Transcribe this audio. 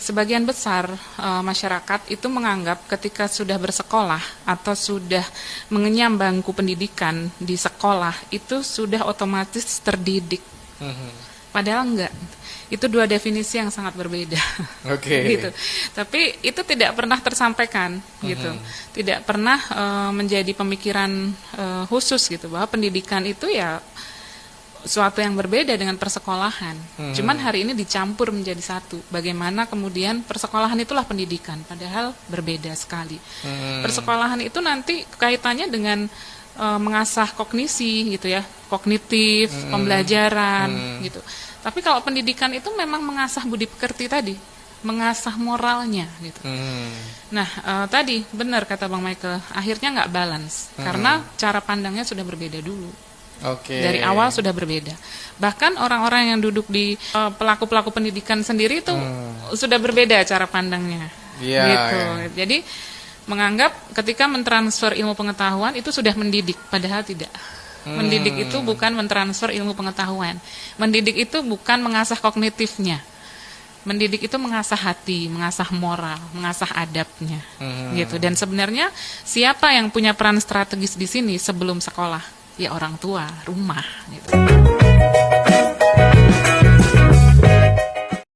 sebagian besar masyarakat itu menganggap ketika sudah bersekolah atau sudah mengenyam bangku pendidikan di sekolah itu sudah otomatis terdidik. Padahal enggak. Itu dua definisi yang sangat berbeda. Gitu. Tapi itu tidak pernah tersampaikan gitu. Tidak pernah menjadi pemikiran khusus gitu bahwa pendidikan itu ya suatu yang berbeda dengan persekolahan. Cuman hari ini dicampur menjadi satu. Bagaimana kemudian persekolahan itulah pendidikan, padahal berbeda sekali. Persekolahan itu nanti kaitannya dengan mengasah kognisi gitu ya, kognitif, pembelajaran gitu. Tapi kalau pendidikan itu memang mengasah budi pekerti tadi, mengasah moralnya gitu. Nah, tadi benar kata Bang Michael, akhirnya nggak balance karena cara pandangnya sudah berbeda dulu. Dari awal sudah berbeda. Bahkan orang-orang yang duduk di pelaku-pelaku pendidikan sendiri itu sudah berbeda cara pandangnya. Gitu. Jadi menganggap ketika mentransfer ilmu pengetahuan itu sudah mendidik, padahal tidak. Mendidik itu bukan mentransfer ilmu pengetahuan. Mendidik itu bukan mengasah kognitifnya. Mendidik itu mengasah hati, mengasah moral, mengasah adabnya. Gitu. Dan sebenarnya siapa yang punya peran strategis di sini sebelum sekolah? Ya orang tua, rumah gitu.